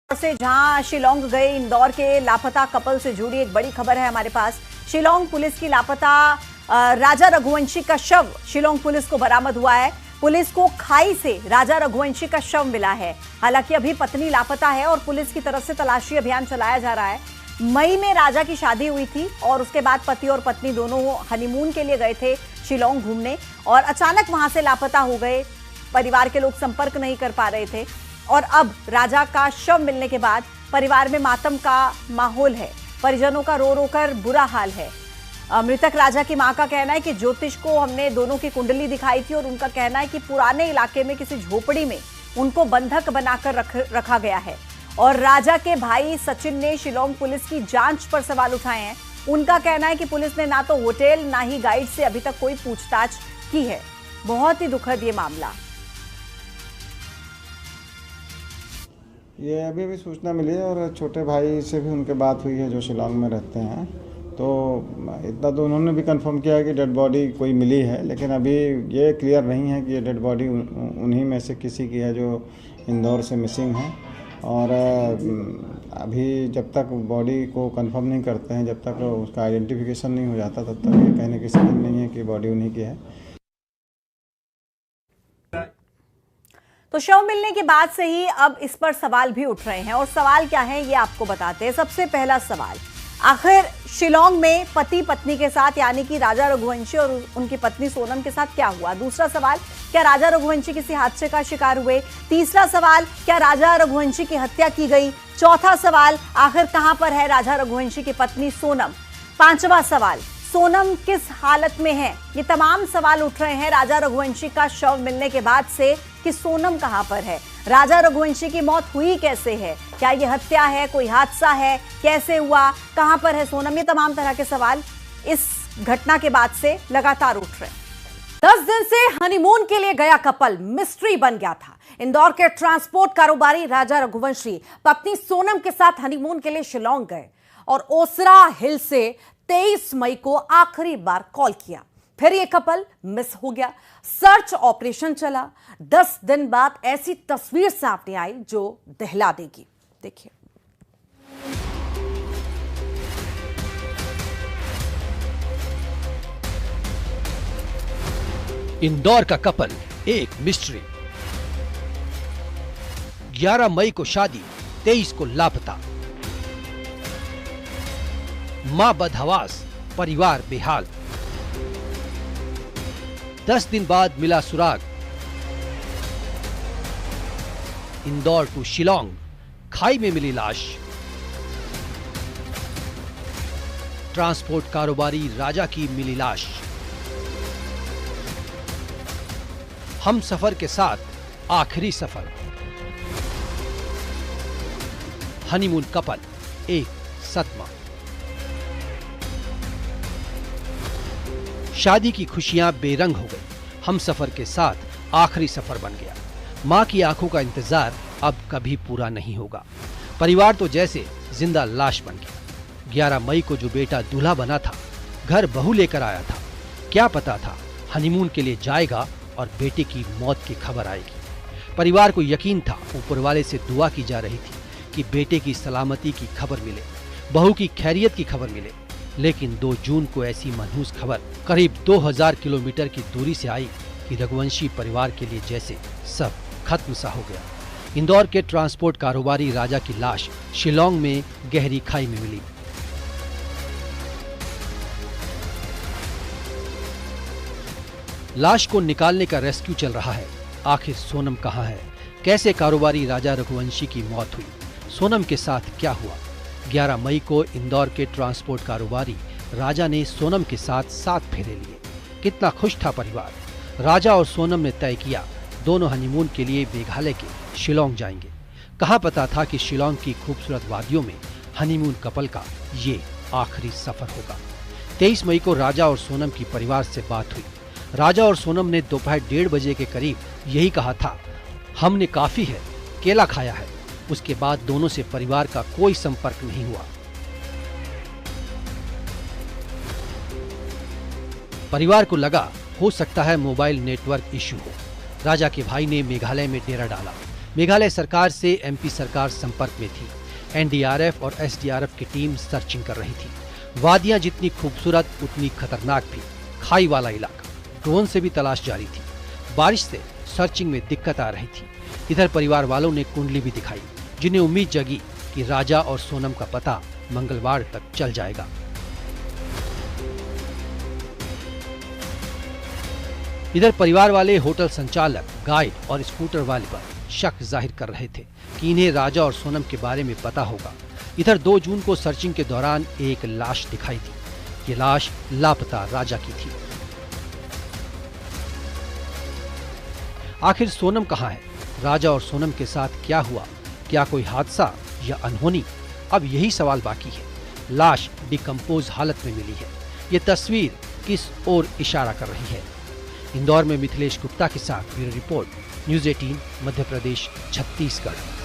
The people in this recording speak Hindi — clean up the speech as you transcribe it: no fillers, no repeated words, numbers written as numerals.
से जहां शिलोंग गए इंदौर के लापता कपल से जुड़ी एक बड़ी खबर है हमारे पास। शिलोंग पुलिस की लापता राजा रघुवंशी का शव शिलोंग पुलिस को बरामद हुआ है। पुलिस को खाई से राजा रघुवंशी का शव मिला है। हालांकि अभी पत्नी लापता है और पुलिस की तरफ से तलाशी अभियान चलाया जा रहा है। मई में राजा की शादी हुई थी और उसके बाद पति और पत्नी दोनों हनीमून के लिए गए थे शिलोंग घूमने और अचानक वहां से लापता हो गए। परिवार के लोग संपर्क नहीं कर पा रहे थे और अब राजा का शव मिलने के बाद परिवार में मातम का माहौल है। परिजनों का रो रो कर बुरा हाल है। मृतक राजा की मां का कहना है कि ज्योतिष को हमने दोनों की कुंडली दिखाई थी और उनका कहना है कि पुराने इलाके में किसी झोपड़ी में उनको बंधक बनाकर रखा गया है। और राजा के भाई सचिन ने शिलोंग पुलिस की जांच पर सवाल उठाए हैं। उनका कहना है कि पुलिस ने ना तो होटल ना ही गाइड से अभी तक कोई पूछताछ की है। बहुत ही दुखद ये मामला। ये अभी सूचना मिली है और छोटे भाई से भी उनके बात हुई है जो शिलोंग में रहते हैं। तो इतना तो उन्होंने भी कंफर्म किया है कि डेड बॉडी कोई मिली है, लेकिन अभी ये क्लियर नहीं है कि ये डेड बॉडी उन्हीं में से किसी की है जो इंदौर से मिसिंग है। और अभी जब तक बॉडी को कंफर्म नहीं करते हैं, जब तक उसका आइडेंटिफिकेशन नहीं हो जाता, तब तक ये कहने की स्थिति नहीं है कि बॉडी उन्हीं की है। तो शव मिलने के बाद से ही अब इस पर सवाल भी उठ रहे हैं और सवाल क्या है ये आपको बताते हैं। सबसे पहला सवाल, आखिर शिलोंग में पति पत्नी के साथ यानी कि राजा रघुवंशी और उनकी पत्नी सोनम के साथ क्या हुआ। दूसरा सवाल, क्या राजा रघुवंशी किसी हादसे का शिकार हुए। तीसरा सवाल, क्या राजा रघुवंशी की हत्या की गई। चौथा सवाल, आखिर कहां पर है राजा रघुवंशी की पत्नी सोनम। पांचवा सवाल, सोनम किस हालत में है। ये तमाम सवाल उठ रहे हैं राजा रघुवंशी का शव मिलने के बाद से कि सोनम कहां पर है, राजा रघुवंशी की मौत हुई कैसे है, क्या ये हत्या है, कोई हादसा है, कैसे हुआ, कहां पर है सोनम। ये तमाम तरह के सवाल इस घटना के बाद से लगातार उठ रहे हैं। 10 दिन से हनीमून के लिए गया कपल मिस्ट्री बन गया था। इंदौर के ट्रांसपोर्ट कारोबारी राजा रघुवंशी पत्नी सोनम के साथ हनीमून के लिए शिलोंग गए और ओसरा हिल से 23 मई को आखिरी बार कॉल किया। फिर यह कपल मिस हो गया। सर्च ऑपरेशन चला। 10 दिन बाद ऐसी तस्वीर सामने आई जो दहला देगी। देखिए। इंदौर का कपल एक मिस्ट्री। 11 मई को शादी, 23 को लापता। मां बदहवास, परिवार बेहाल। 10 दिन बाद मिला सुराग। इंदौर टू शिलोंग, खाई में मिली लाश। ट्रांसपोर्ट कारोबारी राजा की मिली लाश। हम सफर के साथ आखिरी सफर। हनीमून कपल एक सदमा। शादी की खुशियां बेरंग हो गई। हम सफर के साथ आखिरी सफर बन गया। मां की आंखों का इंतजार अब कभी पूरा नहीं होगा। परिवार तो जैसे जिंदा लाश बन गया। 11 मई को जो बेटा दूल्हा बना था, घर बहू लेकर आया था, क्या पता था हनीमून के लिए जाएगा और बेटे की मौत की खबर आएगी। परिवार को यकीन था, ऊपर वाले से दुआ की जा रही थी कि बेटे की सलामती की खबर मिले, बहू की खैरियत की खबर मिले। लेकिन 2 जून को ऐसी मनहूस खबर करीब 2000 किलोमीटर की दूरी से आई कि रघुवंशी परिवार के लिए जैसे सब खत्म सा हो गया। इंदौर के ट्रांसपोर्ट कारोबारी राजा की लाश शिलोंग में गहरी खाई में मिली। लाश को निकालने का रेस्क्यू चल रहा है। आखिर सोनम कहां है, कैसे कारोबारी राजा रघुवंशी की मौत हुई, सोनम के साथ क्या हुआ। 11 मई को इंदौर के ट्रांसपोर्ट कारोबारी राजा ने सोनम के साथ 7 फेरे लिए। कितना खुश था परिवार। राजा और सोनम ने तय किया दोनों हनीमून के लिए मेघालय के शिलोंग जाएंगे। कहां पता था कि शिलोंग की खूबसूरत वादियों में हनीमून कपल का ये आखिरी सफर होगा। 23 मई को राजा और सोनम की परिवार से बात हुई। राजा और सोनम ने दोपहर 1:30 बजे के करीब यही कहा था, हमने काफी है, केला खाया है। उसके बाद दोनों से परिवार का कोई संपर्क नहीं हुआ। परिवार को लगा हो सकता है मोबाइल नेटवर्क इश्यू हो। राजा के भाई ने मेघालय में डेरा डाला। मेघालय सरकार से एमपी सरकार संपर्क में थी। एनडीआरएफ और एसडीआरएफ की टीम सर्चिंग कर रही थी। वादियां जितनी खूबसूरत उतनी खतरनाक भी। खाई वाला इलाका, ड्रोन से भी तलाश जारी थी। बारिश से सर्चिंग में दिक्कत आ रही थी। इधर परिवार वालों ने कुंडली भी दिखाई, जिन्हें उम्मीद जगी कि राजा और सोनम का पता मंगलवार तक चल जाएगा। इधर परिवार वाले होटल संचालक, गाइड और स्कूटर वाले पर शक जाहिर कर रहे थे कि इन्हें राजा और सोनम के बारे में पता होगा। इधर 2 जून को सर्चिंग के दौरान एक लाश दिखाई दी। ये लाश लापता राजा की थी। आखिर सोनम कहां है? राजा और सोनम के साथ क्या हुआ? क्या कोई हादसा या अनहोनी? अब यही सवाल बाकी है। लाश डिकम्पोज हालत में मिली है। ये तस्वीर किस ओर इशारा कर रही है? इंदौर में मिथिलेश गुप्ता के साथ bureau report, news 18 Madhya Pradesh, Chhattisgarh.